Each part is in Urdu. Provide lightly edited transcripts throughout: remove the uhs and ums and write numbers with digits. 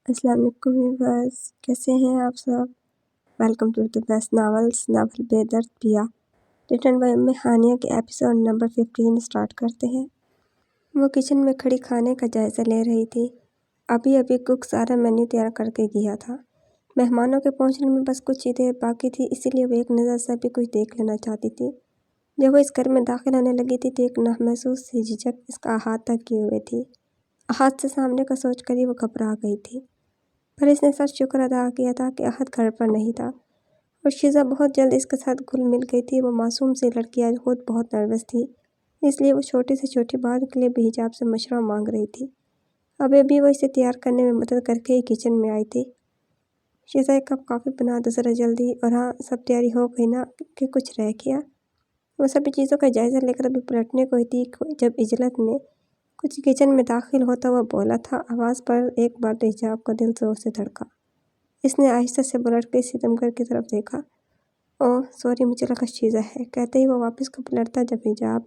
السلام علیکم ویورز، کیسے ہیں آپ سب؟ Welcome to the best novel Be Dard پیا ریٹن بائی ہانیہ کے ایپیسوڈ نمبر 15 اسٹارٹ کرتے ہیں۔ وہ کچن میں کھڑی کھانے کا جائزہ لے رہی تھی۔ ابھی کک سارا مینیو تیار کر کے گیا تھا۔ مہمانوں کے پہنچنے میں بس کچھ ہی دیر باقی تھی، اسی لیے وہ ایک نظر سبھی کچھ دیکھ لینا چاہتی تھی۔ جب وہ اس گھر میں داخل ہونے لگی تھی تو ایک نامحسوس سی جھجک اس کا احاطہ کیے ہوئے تھی۔ احد سے سامنے کا سوچ کر ہی وہ گھبرا گئی تھی، پر اس نے سچ شکر ادا کیا تھا کہ احد گھر پر نہیں تھا، اور شیزہ بہت جلد اس کے ساتھ گھل مل گئی تھی۔ وہ معصوم سی لڑکی آج خود بہت نروس تھی، اس لیے وہ چھوٹی سے چھوٹی بات کے لیے بھی حجاب سے مشورہ مانگ رہی تھی۔ ابھی وہ اسے تیار کرنے میں مدد کر کے ہی کچن میں آئی تھی۔ شیزہ ایک کپ کافی بنا دو ذرا جلدی، اور ہاں سب تیاری ہو گئی نا کہ کچھ رہ گیا؟ وہ سبھی چیزوں کا جائزہ لے کر ابھی پلٹنے کو ہی تھی جب اجلت میں کچھ کچن میں داخل ہوتا ہوا بولا تھا۔ آواز پر ایک بار تو حجاب کا دل زور سے دھڑکا۔ اس نے آہستہ سے پلٹ کے ستمگر کی طرف دیکھا۔ اوہ سوری، مجھے لگا شیزہ ہے، کہتے ہی وہ واپس کو پلٹتا جب حجاب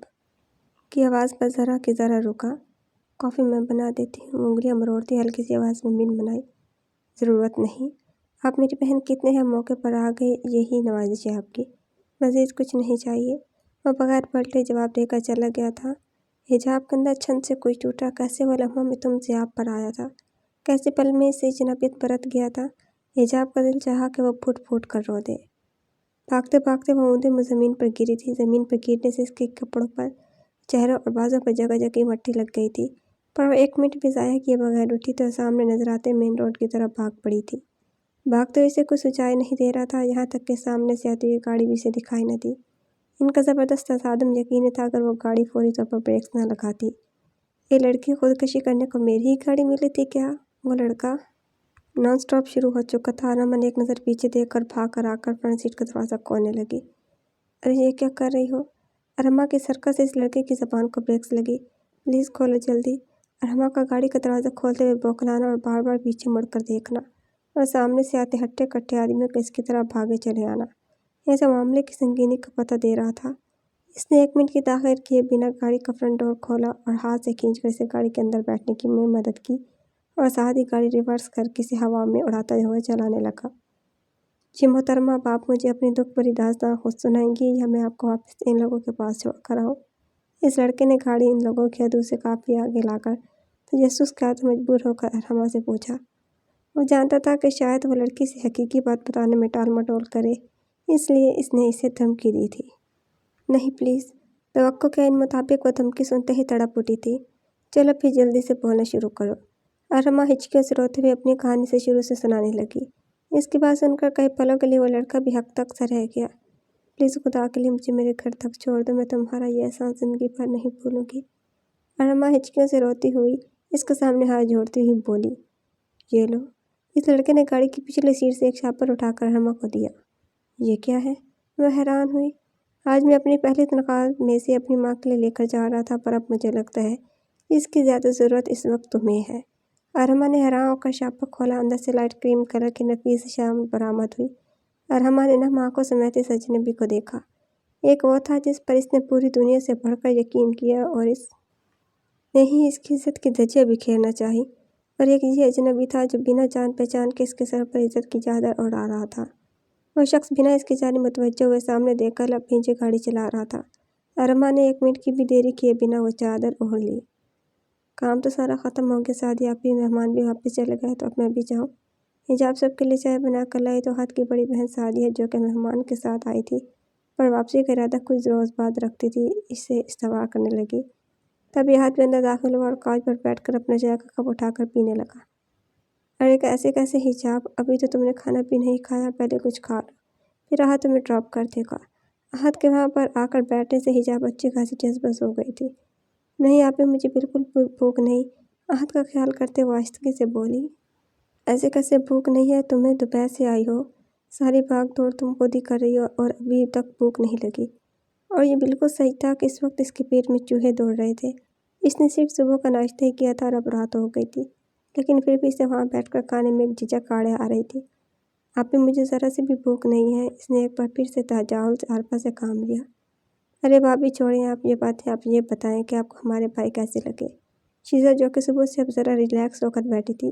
کی آواز پر ذرا کی ذرا رکا۔ کافی میں بنا دیتی ہوں، انگلیاں مروڑتی ہلکی سی آواز میں منمنائی۔ ضرورت نہیں، آپ میری بہن کتنے ہیں موقع پر آ گئے، یہی نوازش ہے آپ کی، مزید کچھ نہیں چاہیے۔ وہ بغیر پلٹے جواب دے کر چلا گیا تھا۔ حجاب کے اندر چھن سے کچھ ٹوٹا۔ کیسے وہ لمحوں میں تم سے آپ پر آیا تھا، کیسے پل میں سے جنابیت برت گیا تھا۔ حجاب کا دل چاہا کہ وہ پھٹ پھٹ کر رو دے۔ بھاگتے بھاگتے وہ اوندا منہ زمین پر گری تھی۔ زمین پر گرنے سے اس کے کپڑوں پر، چہروں اور بازوں پر جگہ جگہ مٹی لگ گئی تھی، پر وہ ایک منٹ بھی ضائع کیے بغیر اٹھی تو سامنے نظر آتے مین روڈ کی طرف بھاگ پڑی تھی۔ بھاگتے ہوئے اسے کچھ سجائی نہیں دے رہا تھا، یہاں تک کہ سامنے سے آتی ہوئی گاڑی بھی اسے دکھائی نہ دی۔ ان کا زبردست تصادم یقینی تھا اگر وہ گاڑی فوری طور پر بریکس نہ لگاتی۔ یہ لڑکی خودکشی کرنے کو میری ہی گاڑی ملی تھی کیا؟ وہ لڑکا نان سٹاپ شروع ہو چکا تھا۔ ارما نے ایک نظر پیچھے دیکھ کر بھاگ کر آ کر فرنٹ سیٹ کا دروازہ کھولنے لگی۔ ارے یہ کیا کر رہی ہو؟ ارما کی سرکت سے اس لڑکے کی زبان کو بریکس لگی۔ پلیز کھولو جلدی۔ ارما کا گاڑی کا دروازہ کھولتے ہوئے بوکھلانا اور بار بار پیچھے مڑ کر دیکھنا، اور سامنے سے آتے ہٹے کٹے آدمیوں کو اس کی طرح بھاگے چلے آنا، یہ سب معاملے کی سنگینی کا پتہ دے رہا تھا۔ اس نے ایک منٹ کی تاخیر کیے بنا گاڑی کا فرنٹ ڈور کھولا اور ہاتھ سے کھینچ کر اسے گاڑی کے اندر بیٹھنے کی میں مدد کی، اور ساتھ ہی گاڑی ریورس کر کے اسے ہوا میں اڑاتا ہوا چلانے لگا۔ جی محترمہ، اب آپ مجھے اپنی دکھ بھری داستان خود سنائیں گی یا میں آپ کو واپس ان لوگوں کے پاس چھوڑ کر آؤں؟ اس لڑکے نے گاڑی ان لوگوں کی حدود سے کافی آگے لا کر تجسس کیا تو مجبور ہو کر ارما سے پوچھا۔ وہ جانتا تھا کہ شاید وہ لڑکی سے حقیقی بات بتانے میں ٹال مٹول کرے، اس لیے اس نے اسے دھمکی دی تھی۔ نہیں پلیز۔ توقع کے ان مطابق وہ دھمکی سنتے ہی تڑپ اٹھی تھی۔ چلو پھر جلدی سے بولنا شروع کرو۔ ارما ہچکیوں سے روتے ہوئے اپنی کہانی سے شروع سے سنانے لگی۔ اس کی بات سن کر کئی پلوں کے لیے وہ لڑکا بھی حق تک سا رہ گیا۔ پلیز خدا کے لیے مجھے میرے گھر تک چھوڑ دو، میں تمہارا یہ احسان زندگی بھر نہیں بھولوں گی۔ ارما ہچکیوں سے روتی ہوئی اس کے سامنے ہاتھ جوڑتی ہوئی بولی۔ یہ لو۔ اس لڑکے نے گاڑی کی پچھلی سیٹ سے ایک شاپر اٹھا کر ارما کو دیا۔ یہ کیا ہے؟ وہ حیران ہوئی۔ آج میں اپنی پہلی تنخواہ میں سے اپنی ماں کے لیے لے کر جا رہا تھا، پر اب مجھے لگتا ہے اس کی زیادہ ضرورت اس وقت تمہیں ہے۔ ارما نے حیران ہو کر شاپر کھولا۔ اندر سے لائٹ کریم کلر کی نفیس شال برآمد ہوئی۔ ارما نے نم آنکھوں سمیت اس اجنبی کو دیکھا۔ ایک وہ تھا جس پر اس نے پوری دنیا سے بڑھ کر یقین کیا، اور اس نے ہی اس کی عزت کی دھجیاں بکھیرنا چاہی، اور ایک یہ اجنبی تھا جو بنا جان پہچان کے اس کے سر پر عزت کی چادر اڑا رہا تھا۔ وہ شخص بنا اس کی جانب متوجہ ہوئے سامنے دیکھ کر لب بھینچے گاڑی چلا رہا تھا۔ ارما نے ایک منٹ کی بھی دیری کیے بنا وہ چادر اوڑھ لی۔ کام تو سارا ختم ہو گیا، سعدیہ آپی، مہمان بھی واپس چلے گئے تو اب میں بھی جاؤں؟ حجاب سب کے لیے چائے بنا کر لائی تو احد کی بڑی بہن سعدیہ، جو کہ مہمان کے ساتھ آئی تھی پر واپسی کا ارادہ کچھ روز بعد رکھتی تھی، اسے استقبال کرنے لگی۔ تبھی احد بھی اندر داخل ہوا اور کاؤچ پر بیٹھ کر اپنا چائے کا کپ اٹھا کر پینے لگا۔ ارے ایسے کیسے حجاب، ابھی تو تم نے کھانا بھی نہیں کھایا، پہلے کچھ کھا لو، پھر احد تمہیں ڈراپ کر دے گا۔ احد کے وہاں پر آ کر بیٹھنے سے حجاب اچھی خاصی جذبس ہو گئی تھی۔ نہیں آپی، مجھے بالکل بھوک نہیں، احد کا خیال کرتے وہ آہستگی سے بولی۔ ایسے کیسے بھوک نہیں ہے تمہیں، دوپہر سے آئی ہو، ساری بھاگ دوڑ تم خود ہی کر رہی ہو اور ابھی تک بھوک نہیں لگی۔ اور یہ بالکل صحیح تھا کہ اس وقت اس کے پیٹ میں چوہے دوڑ رہے تھے۔ اس نے صرف صبح کا ناشتہ ہی کیا تھا اور اب رات ہو گئی تھی، لیکن پھر بھی اسے وہاں بیٹھ کر کھانے میں ایک جھجک آڑے آ رہی تھی۔ آپی مجھے ذرا سے بھی بھوک نہیں ہے، اس نے ایک بار پھر سے تجاہل سے ارما سے کام لیا۔ ارے بھابھی چھوڑیں آپ یہ باتیں، آپ یہ بتائیں کہ آپ کو ہمارے بھائی کیسے لگے؟ شیزہ، جو کہ صبح سے اب ذرا ریلیکس ہو کر بیٹھی تھی،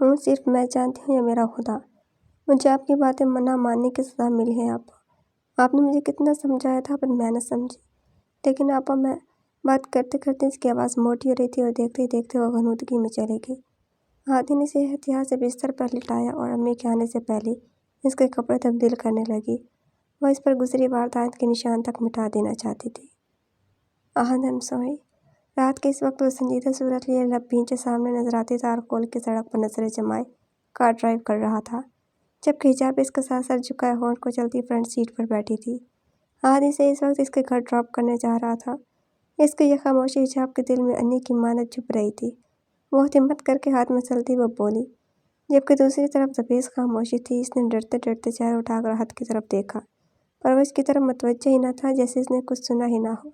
ہوں صرف میں جانتی ہوں یا میرا خدا۔ مجھے آپ کی باتیں نہ ماننے کی سزا ملی ہے آپا۔ آپ نے مجھے کتنا سمجھایا تھا پر میں نہ سمجھی۔ لیکن آپا میں بات کرتے کرتے اس کی آواز موٹی ہو رہی تھی اور دیکھتے دیکھتے وہ غنودگی میں چلی گئی۔ ہادی نے اسے احتیاط سے بستر پر لٹایا اور امی کے آنے سے پہلے اس کے کپڑے تبدیل کرنے لگی۔ وہ اس پر گزری واردات کے نشان تک مٹا دینا چاہتی تھی۔ I'm sorry۔ رات کے اس وقت وہ سنجیدہ صورت لیے لب بھینچے سامنے نظر آتی تار کھول کے سڑک پر نظریں جمائے کار ڈرائیو کر رہا تھا، جبکہ حجاب اس کے ساتھ سر جھکائے ہونٹ کو چلتی فرنٹ سیٹ پر بیٹھی تھی۔ ہادی سے اس وقت اس کے گھر ڈراپ کرنے جا رہا تھا۔ اس کی یہ خاموشی حجاب کے دل میں انی کی مانند چھپ رہی تھی۔ بہت ہمت کر کے ہاتھ مسلتی وہ بولی، جبکہ دوسری طرف زبیش خاموشی تھی۔ اس نے ڈرتے ڈرتے چہرہ اٹھا کر ہاتھ کی طرف دیکھا، پر وہ اس کی طرف متوجہ ہی نہ تھا، جیسے اس نے کچھ سنا ہی نہ ہو،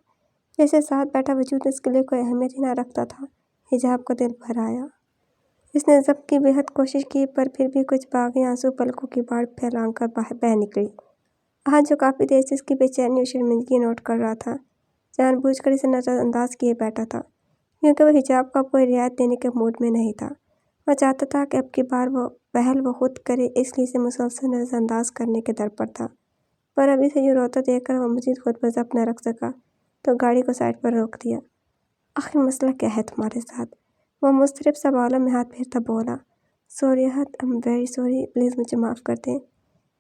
جیسے ساتھ بیٹھا وجود اس کے لیے کوئی اہمیت ہی نہ رکھتا تھا۔ حجاب کا دل بھر آیا۔ اس نے ضبط کی بے حد کوشش کی، پر پھر بھی کچھ باغی آنسو پلکوں کی باڑ پھیلان کر بہہ نکلی۔ آج جو کافی دیر سے اس کی بے چینی اور شرمندگی نوٹ کر رہا تھا، جان بوجھ کر اسے نظر انداز کیے بیٹھا تھا، کیونکہ وہ حجاب کو کوئی رعایت دینے کے موڈ میں نہیں تھا۔ وہ چاہتا تھا کہ اب کی بار وہ پہل وہ خود کرے، اس لیے اسے مسلسل نظر انداز کرنے کے در پر تھا۔ پر اب اسے یوں روتا دیکھ کر وہ مزید خود پر ضبط نہ رکھ سکا، تو گاڑی کو سائڈ پر روک دیا۔ آخر مسئلہ کیا ہے تمہارے ساتھ؟ وہ مضطرب سا بالوں میں ہاتھ پھیرتا بولا۔ Sorry Ahad, very sorry, please مجھے معاف کر دیں۔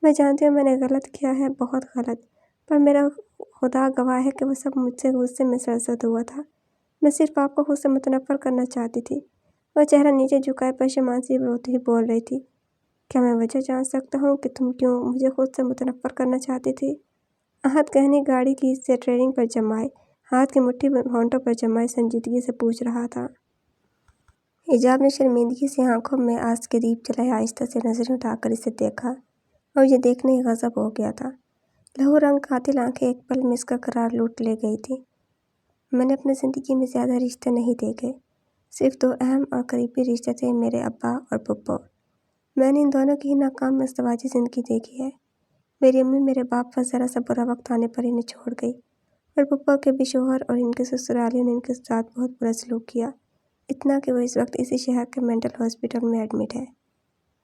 میں جانتی ہوں میں نے غلط کیا ہے، بہت غلط، پر میرا خدا گواہ ہے کہ وہ سب مجھ سے غصے میں سرزد ہوا تھا۔ میں صرف آپ کو خود سے متنفر کرنا چاہتی تھی۔ وہ چہرہ نیچے جھکائے پشیمان سی روتی ہوئی بول رہی تھی۔ کیا میں وجہ جان سکتا ہوں کہ تم کیوں مجھے خود سے متنفر کرنا چاہتی تھی؟ احد گہنی گاڑی کی اسٹیئرنگ پر جمائے ہاتھ کی مٹھی ہونٹوں پر جمائے سنجیدگی سے پوچھ رہا تھا۔ حجاب نے شرمندگی سے آنکھوں میں آس کے دیپ جلائے آہستہ سے نظریں اٹھا کر اسے دیکھا، اور یہ دیکھنے ہی غضب ہو گیا تھا۔ لہو رنگ قاتل آنکھیں ایک پل میں اس کا قرار لوٹ لے گئی تھی۔ میں نے اپنی زندگی میں زیادہ رشتے نہیں دیکھے، صرف 2 اہم اور قریبی رشتے تھے، میرے ابا اور پھپھو۔ میں نے ان دونوں کی ہی ناکام ازدواجی زندگی دیکھی ہے۔ میری امی میرے باپ پر ذرا سا برا وقت آنے پر انہیں چھوڑ گئی، اور پھپھو کے بھی شوہر اور ان کے سسرالیوں نے ان کے ساتھ بہت برا سلوک کیا، اتنا کہ وہ اس وقت اسی شہر کے مینٹل ہاسپٹل میں ایڈمٹ ہے۔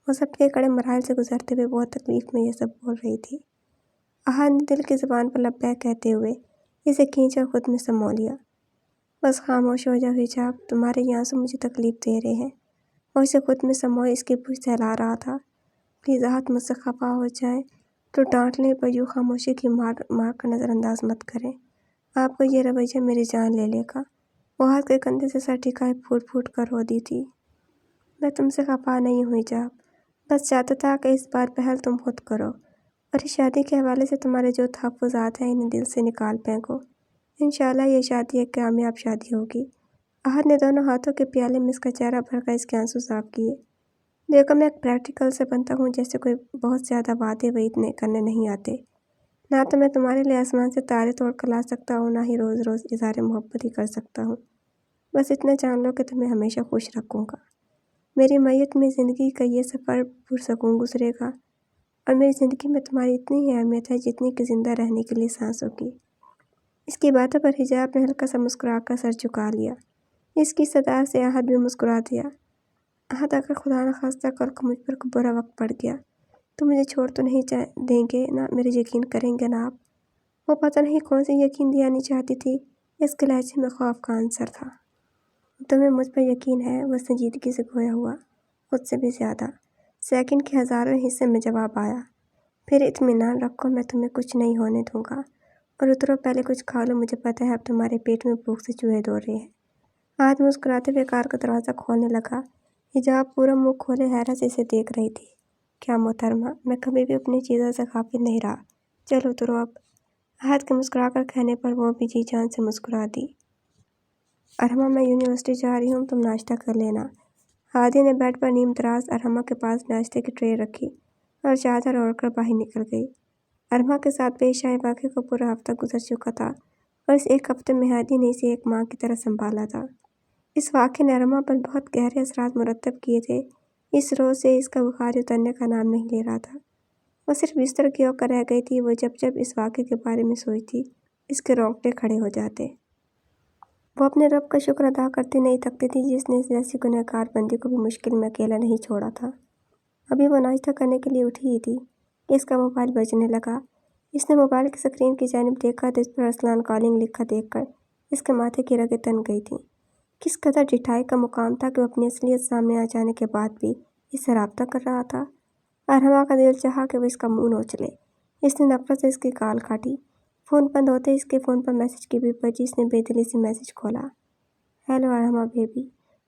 وہ سب کے کڑے مراحل سے گزرتے ہوئے بہت تکلیف میں یہ سب بول رہی تھی۔ احد نے دل کی زبان پر لبیک کہتے ہوئے اسے کھینچا اور خود میں سمو لیا۔ بس خاموش ہو جاؤ حجاب، تمہارے یہ آنسو مجھے تکلیف دے رہے ہیں۔ وہ اسے خود میں سموئے اس کی پوچھ سہلا رہا تھا۔ پلیز احد، مجھ سے خفا ہو جائیں تو ڈانٹ لیں، پر یوں خاموشی کی مار کر نظر انداز مت کریں۔ آپ کا یہ رویہ میری جان لے لے گا۔ وہ ہاتھ کے کندھے سے سر ٹھکائے پھوٹ پھوٹ کر رو دی تھی۔ میں تم سے خفا نہیں ہوئی حجاب، بس چاہتا تھا کہ اس بار پہل تم خود کرو، اور اس شادی کے حوالے سے تمہارے جو تحفظات ہیں انہیں دل سے نکال پھینکو۔ انشاءاللہ یہ شادی ایک کامیاب شادی ہوگی۔ احد نے دونوں ہاتھوں کے پیالے میں اس کا چہرہ بھر کر اس کے آنسو صاف کیے۔ دیکھو میں ایک پریکٹیکل سے بنتا ہوں، جیسے کوئی بہت زیادہ وعدے وعید کرنے نہیں آتے۔ نہ تو میں تمہارے لیے آسمان سے تارے توڑ کر لا سکتا ہوں، نہ ہی روز روز اظہار محبت ہی کر سکتا ہوں۔ بس اتنا جان لو کہ تمہیں ہمیشہ خوش رکھوں گا۔ میری میت میں زندگی کا یہ سفر پرسکون گزرے گا، اور میری زندگی میں تمہاری اتنی ہی اہمیت ہے جتنی کہ زندہ رہنے کے لیے سانسوں کی۔ اس کی باتوں پر حجاب نے ہلکا سا مسکرا کر سر جھکا لیا۔ اس کی صدا سے احد بھی مسکرا دیا۔ احد، اگر خدا نخواستہ کل کو مجھ پر کوئی برا وقت پڑ گیا تو مجھے چھوڑ تو نہیں دیں گے نا؟ میرے یقین کریں گے نا آپ؟ وہ پتہ نہیں کون سی یقین دلانا چاہتی تھی، اس کے لہجے میں خوف کا عنصر تھا۔ تمہیں مجھ پر یقین ہے؟ وہ سنجیدگی سے کھویا ہوا، خود سے بھی زیادہ۔ سیکنڈ کے 1000ویں حصے میں جواب آیا۔ پھر اطمینان رکھو، میں تمہیں کچھ نہیں ہونے دوں گا، اور اترو پہلے کچھ کھا لو، مجھے پتہ ہے اب تمہارے پیٹ میں بھوک سے چوہے دوڑ رہے ہیں۔ آج مسکراتے ہوئے کار کا دروازہ کھولنے لگا۔ حجاب پورا منہ کھولے حیرت سے اسے دیکھ رہی تھی۔ کیا محترمہ، میں کبھی بھی اپنی چیزوں سے غافل نہیں رہا، چلو اترو اب۔ احد کے مسکرا کر کہنے پر وہ بھی جی جان سے مسکرا دی۔ ارحمہ، میں یونیورسٹی جا رہی ہوں، تم ناشتہ کر لینا۔ ہادی نے بیڈ پر نیم دراز ارحمہ کے پاس ناشتے کی ٹرے رکھی اور چادر اوڑھ کر باہر نکل گئی۔ ارحمہ کے ساتھ پیش آئے واقعے کو پورا ہفتہ گزر چکا تھا، اور اس ایک ہفتے میں ہادی نے اسے ایک ماں کی طرح سنبھالا تھا۔ اس واقعے نے ارحمہ پر بہت گہرے اثرات مرتب کیے تھے۔ اس روز سے اس کا بخار اترنے کا نام نہیں لے رہا تھا۔ وہ صرف بستر کی اوقات رہ گئی تھی۔ وہ جب جب اس واقعے کے بارے میں سوچتی، اس کے رونگٹے کھڑے ہو جاتے۔ وہ اپنے رب کا شکر ادا کرتے نہیں تھکتی تھی جس نے جیسی گنہگار بندی کو بھی مشکل میں اکیلا نہیں چھوڑا تھا۔ ابھی وہ ناشتہ کرنے کے لیے اٹھی ہی تھی کہ اس کا موبائل بجنے لگا۔ اس نے موبائل کی اسکرین کی جانب دیکھا تو اس پر ارسلان کالنگ لکھا دیکھ کر اس کے ماتھے کی رگیں تن گئی تھیں۔ کس قدر ڈٹھائی کا مقام تھا کہ وہ اپنی اصلیت سامنے آ جانے کے بعد بھی اس سے رابطہ کر رہا تھا۔ ارحمہ کا دل چاہا کہ وہ اس کا منہ نوچ لے۔ اس نے نفرت سے اس کی کال کاٹی۔ فون بند ہوتے اس کے فون پر میسج کی بیپ بجی۔ اس نے بے دلی سے میسج کھولا۔ ہیلو ارحمہ بیبی،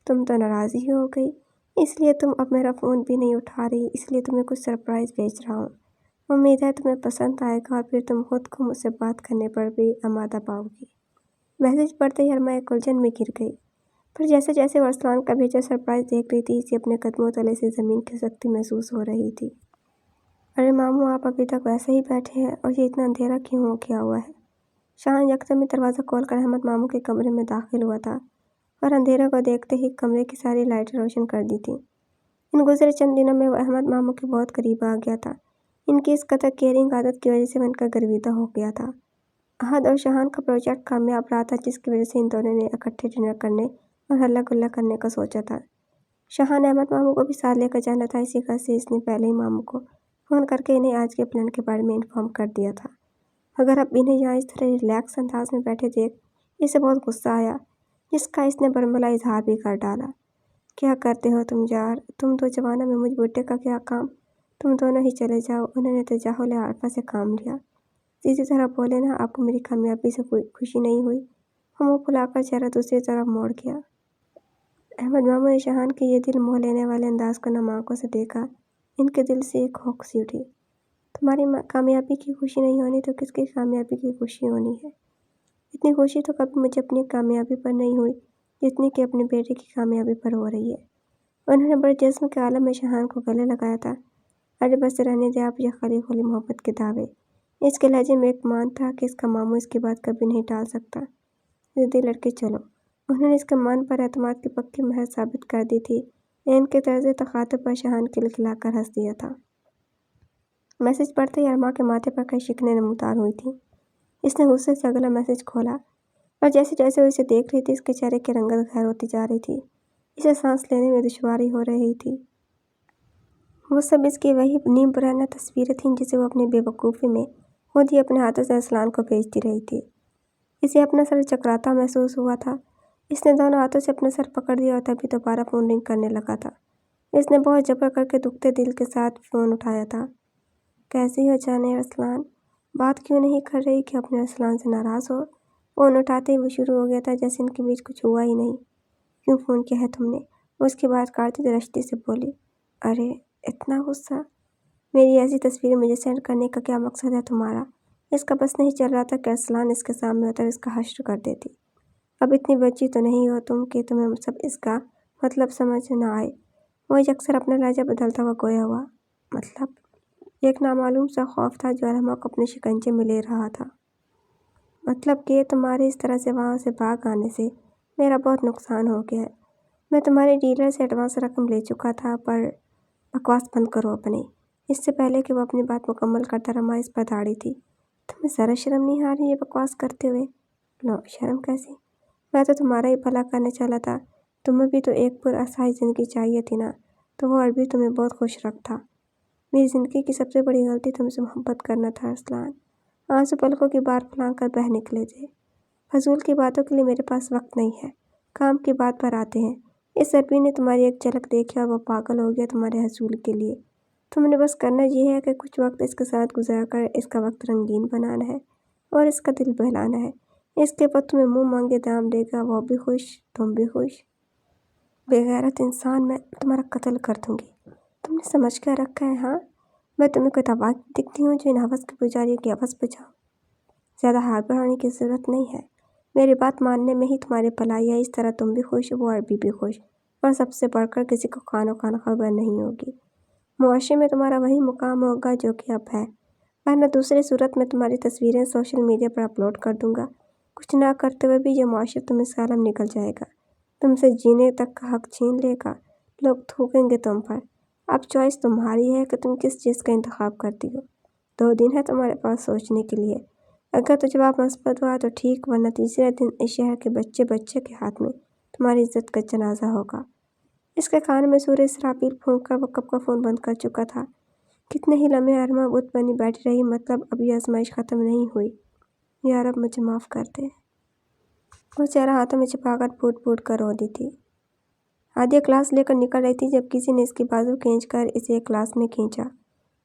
تم تو ناراض ہی ہو گئی، اس لیے تم اب میرا فون بھی نہیں اٹھا رہی، اس لیے تمہیں کچھ سرپرائز بھیج رہا ہوں۔ امید ہے تمہیں پسند آئے گا اور پھر تم خود کو مجھ سے بات کرنے پر بھی آمادہ پاؤ گی۔ میسج پڑھتے ہی ارحمہ ایک الجھن میں گر گئی، پر جیسے جیسے وہ ارسلان کا بھیجا سرپرائز دیکھ رہی تھی اسے اپنے قدموں تلے سے زمین کھسکتی محسوس ہو رہی تھی۔ ارے ماموں، آپ ابھی تک ویسے ہی بیٹھے ہیں اور یہ اتنا اندھیرا کیوں ہو گیا ہوا ہے؟ شاہن یکدم دروازہ کھول کر احمد ماموں کے کمرے میں داخل ہوا تھا اور اندھیرے کو دیکھتے ہی کمرے کی ساری لائٹیں روشن کر دی تھیں۔ ان گزرے چند دنوں میں وہ احمد ماموں کے بہت قریب آ گیا تھا۔ ان کی اس قدر کیئرنگ عادت کی وجہ سے وہ ان کا گرویدہ ہو گیا تھا۔ احد اور شاہن کا پروجیکٹ کامیاب رہا تھا جس کی وجہ سے ان دونوں نے اکٹھے ڈنر کرنے اور ہلہ گلہ کرنے کا سوچا تھا۔ شاہن احمد ماموں کو بھی ساتھ لے کر جانا تھا، اسی غرض سے اس نے پہلے ہی ماموں کو فون کر کے انہیں آج کے پلان کے بارے میں انفارم کر دیا تھا۔ مگر اب انہیں یہاں اس طرح ریلیکس انداز میں بیٹھے دیکھ اسے بہت غصہ آیا، جس کا اس نے برملا اظہار بھی کر ڈالا۔ کیا کرتے ہو تم یار، تم دو جوانوں میں مجھ بڈھے کا کیا کام؟ تم دونوں ہی چلے جاؤ۔ انہوں نے تجاہل عارفہ سے کام لیا۔ سیدھی طرح بولے نا، آپ کو میری کامیابی سے کوئی خوشی نہیں ہوئی؟ وہ منہ پھلا کر چہرہ دوسری طرف موڑ گیا۔ احمد ماموں نے شاہن کے یہ دل موہ لینے والے انداز کو نم آنکھوں سے دیکھا۔ ان کے دل سے ایک ہوک سی اٹھی۔ تمہاری کامیابی کی خوشی نہیں ہونی تو کس کی کامیابی کی خوشی ہونی ہے؟ اتنی خوشی تو کبھی مجھے اپنی کامیابی پر نہیں ہوئی جتنی کہ اپنے بیٹے کی کامیابی پر ہو رہی ہے۔ انہوں نے بڑے جذب کے عالم میں شاہن کو گلے لگایا تھا۔ ارے بس رہنے دے آپ یہ خالی خالی محبت کے دعوے۔ اس کے لہجے میں ایک مان تھا کہ اس کا ماموں اس کی بات کبھی نہیں ٹال سکتا۔ ضدی لڑکے چلو۔ انہوں نے اس کے مان پر اعتماد کی پکی مہر ثابت کر دی تھی۔ ان کے طرز تخاطب پر شاہن کھلکھلا کر ہنس دیا تھا۔ میسج پڑھتے ہی ارحمہ کے ماتھے پر کئی شکنیں نمودار ہوئی تھیں۔ اس نے غصے سے اگلا میسج کھولا، اور جیسے جیسے وہ اسے دیکھ رہی تھی اس کے چہرے کی رنگت غیر ہوتی جا رہی تھی۔ اسے سانس لینے میں دشواری ہو رہی تھی۔ وہ سب اس کی وہی نیم برہنہ تصویریں تھیں جسے وہ اپنی بے وقوفی میں خود ہی اپنے ہاتھوں سے ارسلان کو بھیجتی رہی تھی۔ اسے اپنا سر چکراتا محسوس ہوا تھا۔ اس نے دونوں ہاتھوں سے اپنا سر پکڑ لیا اور تبھی دوبارہ فون رنگ کرنے لگا تھا۔ اس نے بہت جبر کر کے دکھتے دل کے ساتھ فون اٹھایا تھا۔ کیسی ہو جانے ارسلان؟ بات کیوں نہیں کر رہی کہ اپنے ارسلان سے ناراض ہو؟ فون اٹھاتے ہی وہ شروع ہو گیا تھا جیسے ان کے بیچ کچھ ہوا ہی نہیں۔ کیوں فون کیا ہے تم نے؟ وہ اس کی بات کاٹتی درشتی سے بولی۔ ارے اتنا غصہ؟ میری ایسی تصویریں مجھے سینڈ کرنے کا کیا مقصد ہے تمہارا؟ اس کا بس نہیں چل رہا تھا کہ ارسلان اس کے سامنے ہوتا ہے اس کا حشر کر دیتی۔ اب اتنی بچی تو نہیں ہو تم کہ تمہیں سب اس کا مطلب سمجھ نہ آئے۔ وہ اکثر اپنا لہجہ بدلتا ہوا گویا ہوا۔ مطلب؟ ایک نامعلوم سا خوف تھا جو ارحمہ کو اپنے شکنجے میں لے رہا تھا۔ مطلب کہ تمہارے اس طرح سے وہاں سے بھاگ آنے سے میرا بہت نقصان ہو گیا ہے۔ میں تمہارے ڈیلر سے ایڈوانس رقم لے چکا تھا، پر بکواس بند کرو اپنی۔ اس سے پہلے کہ وہ اپنی بات مکمل کرتا ارحمہ اس پر داڑھی تھی۔ تمہیں ذرا شرم نہیں آ رہی یہ بکواس کرتے ہوئے؟ لو شرم کیسی؟ میں تو تمہارا ہی بھلا کرنے چلا تھا۔ تمہیں بھی تو ایک پراسرار زندگی چاہیے تھی نا، تو وہ عربی تمہیں بہت خوش رکھتا۔ میری زندگی کی سب سے بڑی غلطی تم سے محبت کرنا تھا ارسلان۔ آنسو پلکوں کی بار پھلانگ کر بہہ نکلے تھے۔ فضول کی باتوں کے لیے میرے پاس وقت نہیں ہے، کام کی بات پر آتے ہیں۔ اس عربی نے تمہاری ایک جھلک دیکھی اور وہ پاگل ہو گیا تمہارے حصول کے لیے۔ تم نے بس کرنا یہ ہے کہ کچھ وقت اس کے ساتھ گزار کر اس کا وقت رنگین بنانا ہے اور اس کا دل بہلانا ہے۔ اس کے بعد تمہیں منہ مانگے دام دے گا، وہ بھی خوش، تم بھی خوش۔ بے غیرت انسان، میں تمہارا قتل کر دوں گی۔ تم نے سمجھ کر رکھا ہے ہاں؟ میں تمہیں کوئی تباہ دکھتی ہوں جو ان حوث کے پجاریوں کی حوث بجاؤ؟ زیادہ ہاتھ بڑھانے کی ضرورت نہیں ہے۔ میری بات ماننے میں ہی تمہاری بھلائی ہے۔ اس طرح تم بھی خوش، وہ عربی بھی خوش، اور سب سے بڑھ کر کسی کو خانو خان خبر نہیں ہوگی۔ معاشرے میں تمہارا وہی مقام ہوگا جو کہ اب ہے، ورنہ دوسری صورت میں تمہاری تصویریں سوشل میڈیا پر اپلوڈ کر دوں گا۔ کچھ نہ کرتے ہوئے بھی یہ معاشرہ تمہیں سالم نکل جائے گا، تم سے جینے تک کا حق چھین لے گا، لوگ تھوکیں گے تم پر۔ اب چوائس تمہاری ہے کہ تم کس چیز کا انتخاب کرتی ہو۔ 2 دن ہے تمہارے پاس سوچنے کے لیے۔ اگر تو جواب مثبت ہوا تو ٹھیک، ورنہ تیسرے دن اس شہر کے بچے کے ہاتھ میں تمہاری عزت کا جنازہ ہوگا۔ اس کے کان میں سورج اسرافیل پھونک کر وہ کب کا فون بند کر چکا تھا۔ کتنے ہی لمحے ارما بت بنی بیٹھی رہی، مطلب اب یہ آزمائش ختم نہیں ہوئی۔ یا رب مجھے معاف کر دے۔ وہ چہرہ ہاتھوں میں چھپا کر پھوٹ پھوٹ کر رو دی تھی۔ ہادیہ کلاس لے کر نکل رہی تھی جب کسی نے اس کی بازو کھینچ کر اسے ایک کلاس میں کھینچا۔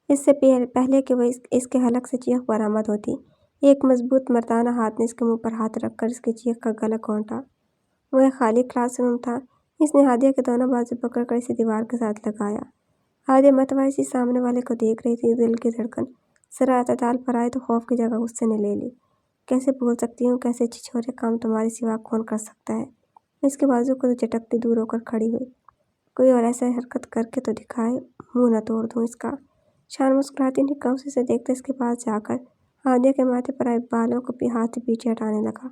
اس سے پہلے کہ وہ اس کے حلق سے چیخ برآمد ہوتی، ایک مضبوط مردانہ ہاتھ نے اس کے منہ پر ہاتھ رکھ کر اس کی چیخ کا گلا گھونٹا۔ وہ ایک خالی کلاس روم تھا۔ اس نے ہادیہ کے دونوں بازو پکڑ کر اسے دیوار کے ساتھ لگایا۔ ہادیہ متوازی سامنے والے کو دیکھ رہی تھی، دل کی دھڑکن ذرا اعتدال پر آئی تو خوف کی جگہ غصے نے لے لی۔ کیسے بھول سکتی ہوں، کیسے چھچورے کام تمہارے سوا کون کر سکتا ہے؟ اس کے بازو کو تو جھٹکتی دور ہو کر کھڑی ہوئی۔ کوئی اور ایسا حرکت کر کے تو دکھائے، منہ نہ توڑ دوں اس کا۔ شان مسکراتی نکاح سے دیکھتے اس کے پاس جا کر ہادیہ کے ماتھے پر آئے بالوں کو ہاتھ سے پیچھے ہٹانے لگا۔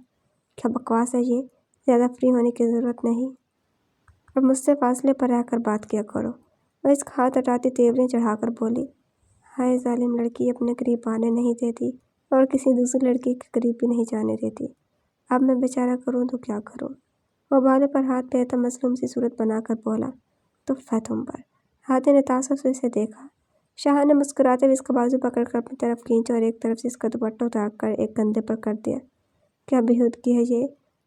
کیا بکواس ہے یہ؟ زیادہ فری ہونے کی ضرورت نہیں، اور مجھ سے فاصلے پر رہ کر بات کیا کرو۔ وہ اس کا ہاتھ ہٹاتی تیوریاں چڑھا کر بولی۔ ہائے ظالم لڑکی، اپنے قریب آنے نہیں دیتی اور کسی دوسری لڑکی کے قریب بھی نہیں جانے دیتی۔ اب میں بیچارہ کروں تو کیا کروں؟ وہ بالوں پر ہاتھ پھیرتا مظلوم سی صورت بنا کر بولا۔ تف ہے تم پر۔ ہادیہ نے تعصب سے اسے دیکھا۔ شاہان نے مسکراتے ہوئے اس کا بازو پکڑ کر اپنی طرف کھینچا اور ایک طرف سے اس کا دوپٹہ اتار کر ایک کندھے پر کر دیا۔ کیا بےہودگی ہے یہ؟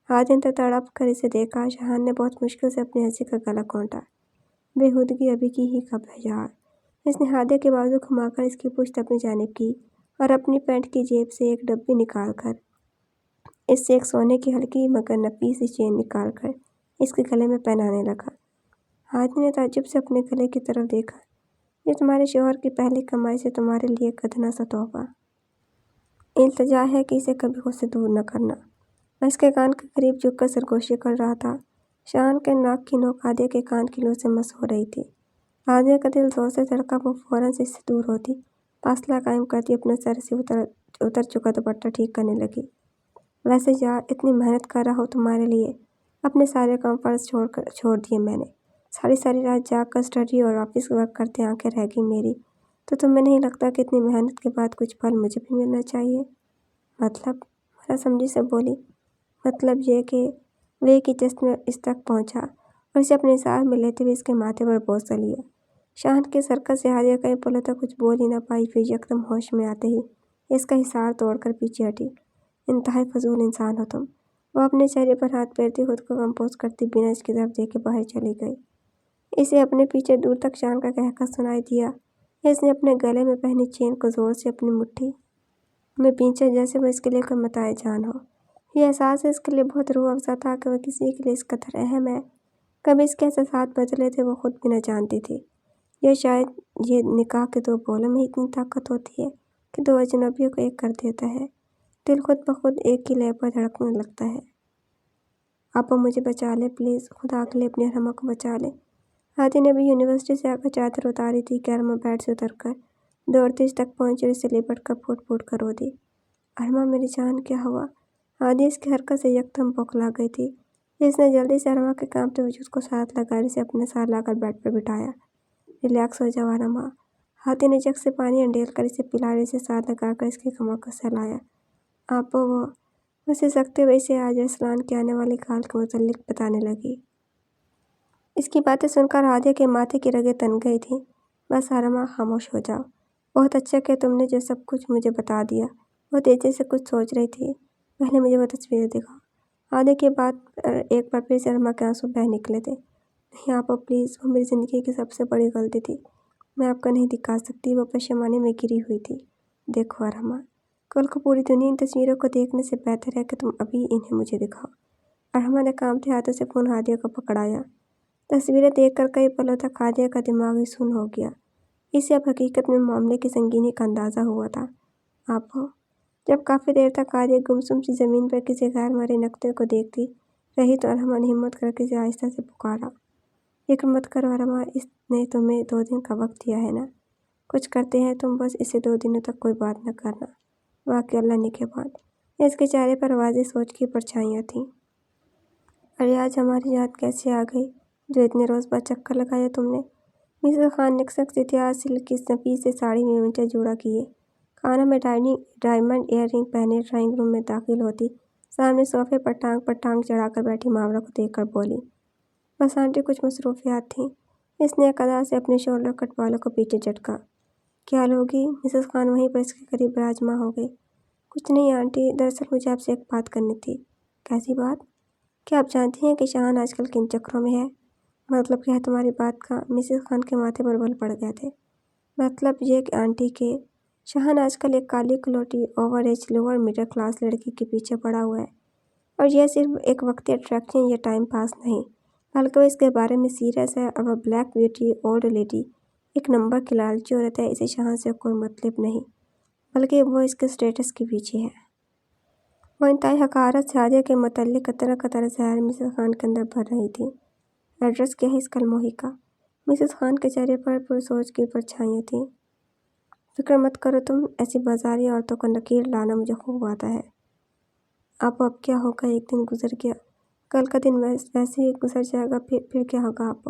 ہادیہ نے تڑپ کر اسے دیکھا۔ شاہان نے بہت مشکل سے اپنی ہنسی کا گلا گھونٹا۔ بےہودگی ابھی کی ہی کب ہے یار؟ اس نے ہادیہ کے بازو گھما کر اس کی پشت اپنی جانب کی اور اپنی پینٹ کی جیب سے ایک ڈبی نکال کر اس سے ایک سونے کی ہلکی مگر نفیس سی چین نکال کر اس کے گلے میں پہنانے لگا۔ ہادیہ نے تعجب سے اپنے گلے کی طرف دیکھا۔ یہ تمہارے شوہر کی پہلی کمائی سے تمہارے لیے ایک ادنا سا تحفہ۔ التجا ہے کہ اسے کبھی خود سے دور نہ کرنا۔ میں اس کے کان کے قریب جھک کر سرگوشی کر رہا تھا۔ شان کے ناک کی نوک ہادیہ کے کان کی لو سے مس ہو رہی تھی۔ ہادیہ کا دل زور سے دھڑکا۔ وہ فوراً سے اس سے دور ہوتی، فاصلہ قائم کرتی، اپنے سر سے اتر چکا دوپٹہ ٹھیک کرنے لگی۔ ویسے یار، اتنی محنت کر رہا ہوں تمہارے لیے، اپنے سارے کام فرض چھوڑ دیے میں نے۔ ساری رات جاگ کر اسٹڈی اور آفس ورک کرتے آنکھیں رہ گئی میری۔ تو تمہیں نہیں لگتا کہ اتنی محنت کے بعد کچھ پھل مجھے بھی ملنا چاہیے؟ مطلب؟ نہ سمجھی سے بولی۔ مطلب یہ کہ وہ ایک ہی جست میں اس تک پہنچا اور اسے اپنے ساتھ میں لیتے ہوئے اس کے ماتھے پر بوسہ لیا۔ شان کے سرکت سے ہادیہ کئی پلوں تک کچھ بول ہی نہ پائی، پھر یکدم ہوش میں آتے ہی اس کا حصار توڑ کر پیچھے ہٹی۔ انتہائی فضول انسان ہو تم۔ وہ اپنے چہرے پر ہاتھ پھیرتی، خود کو کمپوز کرتی بنا اس کی طرف دیکھے باہر چلی گئی۔ اسے اپنے پیچھے دور تک شان کا قہقہ سنائی دیا۔ اس نے اپنے گلے میں پہنی چین کو زور سے اپنی مٹھی میں پینچا، جیسے وہ اس کے لیے کوئی متاع جان ہو۔ یہ احساس اس کے لیے بہت روح افزا تھا کہ وہ کسی کے لیے اس قدر اہم ہے۔ کبھی اس کے احساسات بدلے تھے، وہ خود بھی نہ جانتی تھی۔ یا شاید یہ نکاح کے دو بولوں میں اتنی طاقت ہوتی ہے کہ دو اجنبیوں کو ایک کر دیتا ہے۔ دل خود بخود ایک ہی لے پر دھڑکنے لگتا ہے۔ آپا مجھے بچا لے پلیز، خدا کے لیے اپنی ارما کو بچا لے۔ ہادیہ نے بھی یونیورسٹی سے آ کر چادر اتاری تھی کہ ارما بیڈ سے اتر کر دوڑتے اس تک پہنچی اور اسے لپٹ کر پھوٹ پھوٹ کر رو دی۔ ارما میری جان، کیا ہوا؟ ہادیہ اس کی حرکت سے یکدم بوکھلا گئی تھی۔ اس نے جلدی سے ارما کے کانپتے وجود کو ساتھ لگا اور اسے اپنے ساتھ لا کر بیڈ پر بٹھایا۔ ریلیکس ہو جاؤ ارما۔ ہادیہ نے جگ سے پانی انڈیل کر اسے پلا اور اسے ساتھ لگا کر اس کی کمر کو سہلایا۔ آپا وہ اسے سکتے ہوئے اسے آج ارسلان کی آنے والی کال کے متعلق بتانے لگی۔ اس کی باتیں سن کر ہادیہ کے ماتھے کی رگیں تن گئی تھیں۔ بس ارما، خاموش ہو جاؤ۔ بہت اچھا کہ تم نے جو سب کچھ مجھے بتا دیا۔ وہ تیزی سے کچھ سوچ رہی تھی۔ پہلے مجھے وہ تصویریں دکھاؤ۔ ہادیہ کی بات پر ایک بار پھر سے ارما کے آنسو بہہ نکلے تھے۔ نہیں آپا پلیز، وہ میری زندگی کی سب سے بڑی غلطی تھی۔ میں آپ کو نہیں دکھا سکتی، وہ پشیمانی میں گری ہوئی تھی۔ دیکھو ارما، کل کو پوری دنیا ان تصویروں کو دیکھنے سے بہتر ہے کہ تم ابھی انہیں مجھے دکھاؤ۔ ارما نے کانپتے ہاتھوں سے فون ہادیہ کو پکڑایا۔ تصویریں دیکھ کر کئی پلوں تک ہادیہ کا دماغ ہی سن ہو گیا۔ اسے اب حقیقت میں معاملے کی سنگینی کا اندازہ ہوا تھا۔ آپا، جب کافی دیر تک ہادیہ گمسم سی زمین پر کسی غیر مرئی نقطے کو دیکھتی رہی تو ارما نے ہمت کر کے اسے آہستہ سے پکارا۔ فکر مت کرو ارما، اس نے تمہیں 2 دن کا وقت دیا ہے نا، کچھ کرتے ہیں تم، بس اسے 2 دنوں تک کوئی بات نہ کرنا۔ واقعی اللہ نگہبان۔ اس کے چہرے پر واضح سوچ کی پرچھائیاں تھیں۔ ارے آج ہماری یاد کیسے آ گئی جو اتنے روز بعد چکر لگایا تم نے؟ مسز خان نکسک سے تھی، آج سلک کی نفیس سے ساڑی میں اونچا جوڑا کیے خانہ میں ڈائمنڈ ایئر رنگ پہنے ڈرائنگ روم میں داخل ہوتی سامنے صوفے پر ٹانگ چڑھا کر بیٹھی ماورا کو دیکھ کر بولی، بس آنٹی کچھ مصروفیات تھیں۔ اس نے ایک ادا سے اپنے شولڈر کٹ والوں کو پیچھے جھٹکا۔ کیا لوگی؟ مسز خان وہیں پر اس کے قریب براجماں ہو گئی۔ کچھ نہیں آنٹی، دراصل مجھے آپ سے ایک بات کرنی تھی۔ کیسی بات؟ کیا آپ جانتی ہیں کہ شاہان آج کل کن چکروں میں ہے؟ مطلب کیا ہے تمہاری بات کا؟ مسز خان کے ماتھے پر بل پڑ گئے تھے۔ مطلب یہ کہ آنٹی کے شاہان آج کل ایک کالی کلوٹی over age lower middle class لڑکی کے پیچھے پڑا ہوا ہے، اور یہ صرف ایک وقتی اٹریکشن یا ٹائم پاس نہیں، بلکہ وہ اس کے بارے میں سیریس ہے، اور وہ بلیک بیوٹی اولڈ لیڈی ایک نمبر کی لالچی عورت ہے۔ اسے شاہان سے کوئی مطلب نہیں، بلکہ وہ اس کے اسٹیٹس کے پیچھے ہے۔ وہ انتہائی حقارت سے عادیہ کے متعلق قطرہ قطرہ زہر مسز خان کے اندر بھر رہی تھی۔ ایڈریس کیا ہے اس کلموہی کا؟ مسز خان کے چہرے پر پرسوچ کی پرچھائیاں تھیں۔ فکر مت کرو تم، ایسی بازاری عورتوں کو نکیر لانا مجھے خوب آتا ہے۔ آپ اب کیا ہوگا، ایک دن گزر گیا، کل کا دن ویسے ہی گزر جائے گا، پھر کیا ہوگا آپ؟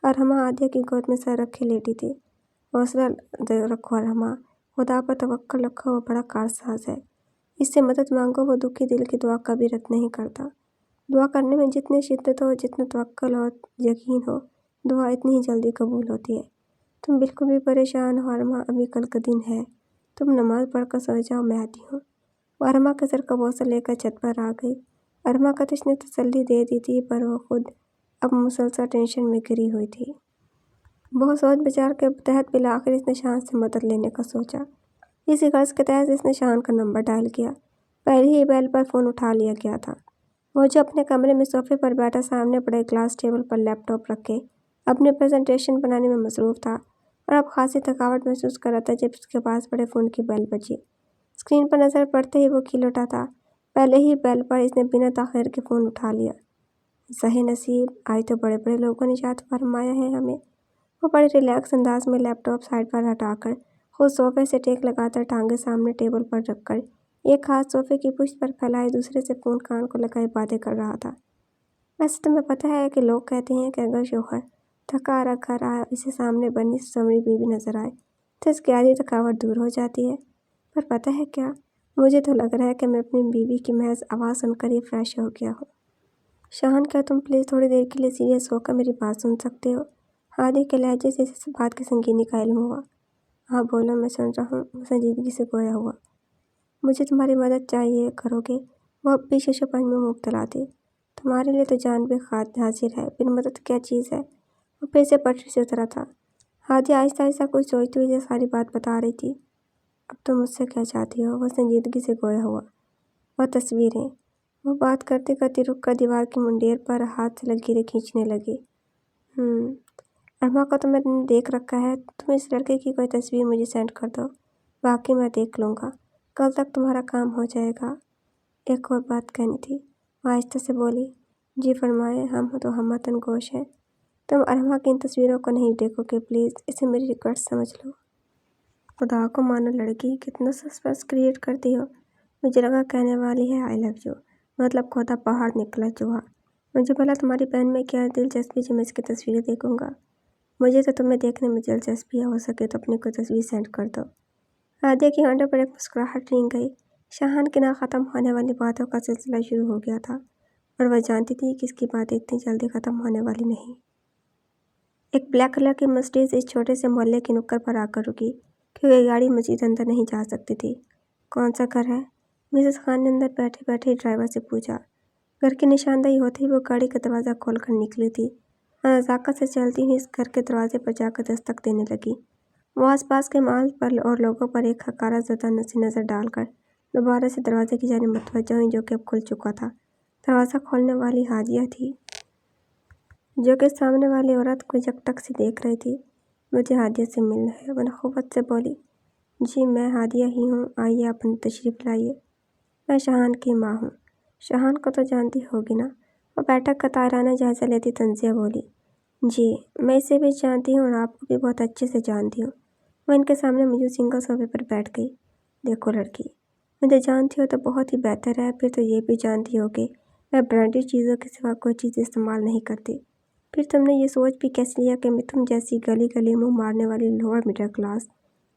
ارحمہ عادیہ کی گود میں سر رکھے لیٹی تھی۔ حوصلہ رکھو ارحمہ، خدا پر توکل رکھو، وہ بڑا کارساز ہے، اس سے مدد مانگو، وہ دکھی دل کی دعا کبھی رد نہیں کرتا۔ دعا کرنے میں جتنی شدت ہو، جتنا توکل اور یقین ہو، دعا اتنی ہی جلدی قبول ہوتی ہے۔ تم بالکل بھی پریشان ہو ارحمہ، ابھی کل کا دن ہے، تم نماز پڑھ کر سو جاؤ، میں آتی ہوں۔ وہ ارحمہ کے سر کا بوسہ لے کر چھت پر آ گئی۔ ارحمہ کا نے تسلی دے دی تھی، پر وہ خود اب مسلسل ٹینشن میں گری ہوئی تھی۔ بہت سوچ بچار کے تحت بالآخر اس نے شاہان سے مدد لینے کا سوچا۔ اسی غرض کے تحت اس نے شاہان کا نمبر ڈائل کیا۔ پہلی ہی بیل پر فون اٹھا لیا گیا تھا۔ وہ جو اپنے کمرے میں صوفے پر بیٹھا سامنے پڑے گلاس ٹیبل پر لیپ ٹاپ رکھے اپنے پریزنٹیشن بنانے میں مصروف تھا، اور اب خاصی تھکاوٹ محسوس کر رہا تھا جب اس کے پاس پڑے فون کی بیل بجی۔ اسکرین پر نظر پڑتے ہی وہ کھل اٹھا تھا۔ پہلے ہی بیل پر اس نے بنا تاخیر کے فون اٹھا لیا۔ سہی نصیب، آج تو بڑے بڑے لوگوں نے یاد فرمایا ہے ہمیں۔ وہ بڑے ریلیکس انداز میں لیپ ٹاپ سائڈ پر ہٹا کر خود صوفے سے ٹیک لگا کر ٹانگیں سامنے ٹیبل پر رکھ کر ایک ہاتھ صوفے کی پشت پر پھیلائے دوسرے سے فون کان کو لگائے باتیں کر رہا تھا۔ ویسے تمہیں پتہ ہے کہ لوگ کہتے ہیں کہ اگر شوہر تھکا ہارا گھر آئے، اسے سامنے بنی سنوری بیوی نظر آئے تو اس کی آدھی تھکاوٹ دور ہو جاتی ہے۔ پر پتہ ہے کیا، مجھے تو لگ رہا ہے کہ میں اپنی بیوی کی محض آواز سن کر ہی فریش ہو گیا ہوں۔ شاہان، کیا تم پلیز تھوڑی دیر کے لیے سیریس ہو کر میری بات سن سکتے ہو؟ عادیہ کے لہجے سے اس بات کی سنگینی کا علم ہوا۔ ہاں بولو، میں سن رہا ہوں، وہ سنجیدگی سے گویا ہوا۔ مجھے تمہاری مدد چاہیے، کرو گے؟ وہ اب بھی شش و پنج میں مبتلا تھی۔ تمہارے لیے تو جان بھی حاضر ہے، پھر مدد کیا چیز ہے؟ وہ پھر سے پٹری سے اترا تھا۔ عادیہ آہستہ آہستہ کچھ سوچتی ہوئی ساری بات بتا رہی تھی۔ اب تم مجھ سے کیا چاہتی ہو؟ وہ سنجیدگی سے گویا ہوا۔ وہ تصویریں۔ وہ بات کرتے کرتے رک کر دیوار کی منڈیر پر ہاتھ سے لکیریں کھینچنے لگی۔ ارحمہ کو تو میں نے دیکھ رکھا ہے، تم اس لڑکے کی کوئی تصویر مجھے سینڈ کر دو، باقی میں دیکھ لوں گا، کل تک تمہارا کام ہو جائے گا۔ ایک اور بات کہنی تھی، وہ آہستہ سے بولی۔ جی فرمائیں، ہم تو ہم وطن گوش ہیں۔ تم ارحمہ کی ان تصویروں کو نہیں دیکھو گے پلیز، اسے میری ریکویسٹ سمجھ لو۔ خدا کو مانو لڑکی، کتنا سسپنس کریٹ کرتی ہو۔ مجھے لگا کہنے والی ہے آئی لو یو، مطلب کھودا پہاڑ نکلا چوہا۔ مجھے بھلا تمہاری بہن میں کیا دلچسپی جو میں اس کی تصویریں دیکھوں گا؟ مجھے تو تمہیں دیکھنے میں دلچسپی ہے، ہو سکے تو اپنی کوئی تصویر سینڈ کر دو۔ عادیہ کی ہونٹوں پر ایک مسکراہٹ رنگ گئی۔ شاہان کی نہ ختم ہونے والی باتوں کا سلسلہ شروع ہو گیا تھا، اور وہ جانتی تھی کہ اس کی باتیں اتنی جلدی ختم ہونے والی نہیں۔ ایک بلیک کلر کی مرسڈیز اس چھوٹے سے محلے کی نکڑ پر آ کر رکی، کیونکہ گاڑی مزید اندر نہیں جا سکتی تھی۔ کون سا گھر ہے؟ مسز خان نے اندر بیٹھے بیٹھے ڈرائیور سے پوچھا۔ گھر کی نشاندہی ہوتے ہی وہ گاڑی کا دروازہ کھول کر نکلی تھی اور نزاکت سے چلتی ہوئی اس گھر کے دروازے پر جا کر دستک دینے لگی۔ وہ آس پاس کے مال پر اور لوگوں پر ایک حقارت زدہ نظر ڈال کر دوبارہ سے دروازے کی جانب متوجہ ہوئی، جو کہ اب کھل چکا تھا۔ دروازہ کھولنے والی عادیہ تھی، جو کہ سامنے والی عورت کو یکٹک سے دیکھ رہی تھی۔ مجھے عادیہ سے ملنا ہے، وہ نخوت سے بولی۔ جی میں عادیہ ہی ہوں، آئیے آپ تشریف لائیے۔ میں شاہان کی ماں ہوں۔ شاہان کو تو جانتی ہوگی نا؟ وہ بیٹھک کا طاہرانہ جائزہ لیتی تنزیہ بولی۔ جی میں اسے بھی جانتی ہوں اور آپ کو بھی بہت اچھے سے جانتی ہوں۔ وہ ان کے سامنے موجود سنگل صوفے پر بیٹھ گئی۔ دیکھو لڑکی، مجھے جانتی ہو تو بہت ہی بہتر ہے، پھر تو یہ بھی جانتی ہو کہ میں برانڈیڈ چیزوں کے سوا کوئی چیز استعمال نہیں کرتی۔ پھر تم نے یہ سوچ بھی کیسے لیا کہ میں تم جیسی گلی گلی منہ مارنے والی لوور مڈل کلاس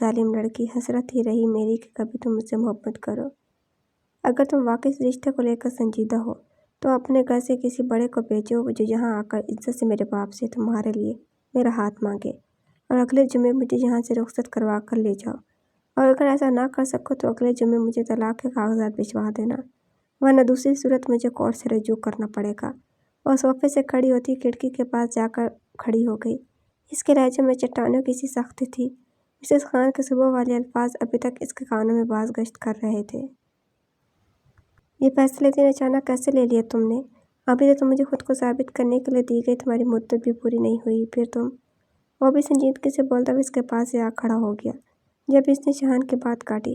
ظالم لڑکی، حسرت ہی رہی میری کہ کبھی تم مجھ سے محبت کرو۔ اگر تم واقعی اس رشتے کو لے کر سنجیدہ ہو تو اپنے گھر سے کسی بڑے کو بھیجو جو یہاں آ کر عزت سے میرے باپ سے تمہارے لیے میرا ہاتھ مانگے، اور اگلے جمعے مجھے یہاں سے رخصت کروا کر لے جاؤ، اور اگر ایسا نہ کر سکو تو اگلے جمعے مجھے طلاق کے کاغذات بھجوا دینا، ورنہ دوسری صورت مجھے کورٹ سے رجوع کرنا پڑے گا۔ اور صوفے سے کھڑی ہوتی کھڑکی کے پاس جا کر کھڑی ہو گئی۔ اس کے لہجے میں چٹانوں کی سی سختی تھی۔ مسز خان کے صبح والے الفاظ ابھی تک اس کے کانوں میں باز گشت کر رہے تھے۔ یہ فیصلہ اتنے اچانک کیسے لے لیا تم نے؟ ابھی تو مجھے خود کو ثابت کرنے کے لیے دی گئی تمہاری مدت بھی پوری نہیں ہوئی، پھر تم… وہ بھی سنجیدگی سے بولتا ہوا اس کے پاس سے آ کھڑا ہو گیا جب اس نے شاہان کی بات کاٹی۔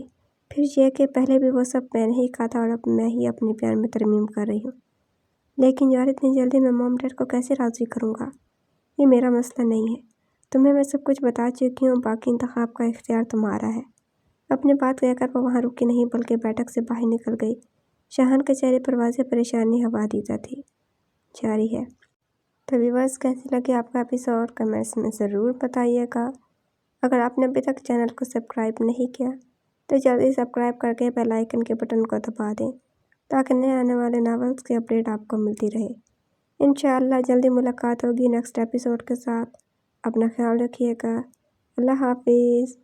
پھر یہ کہ پہلے بھی وہ سب میں نے ہی کہا تھا اور اب میں ہی اپنے پیار میں ترمیم کر رہی ہوں، لیکن یار اتنی جلدی میں موم ڈیڈ کو کیسے راضی کروں گا؟ یہ میرا مسئلہ نہیں ہے، تمہیں میں سب کچھ بتا چکی ہوں، باقی انتخاب کا اختیار تمہارا ہے۔ اپنی بات کہہ کر وہ وہاں رکی نہیں بلکہ بیٹھک سے باہر نکل گئی۔ شاہان کے چہرے پر واضح پریشانی حوادیدہ تھی۔ جاری ہے۔ تو ویورز کیسے لگے آپ کا ایپیسوڈ کمنٹس میں ضرور بتائیے گا۔ اگر آپ نے ابھی تک چینل کو سبسکرائب نہیں کیا تو جلدی سبسکرائب کر کے بیل آئیکن کے بٹن کو دبا دیں تاکہ نئے آنے والے ناولز کی اپڈیٹ آپ کو ملتی رہے۔ انشاءاللہ جلدی ملاقات ہوگی نیکسٹ ایپیسوڈ کے ساتھ۔ اپنا خیال رکھیے گا۔ اللہ حافظ۔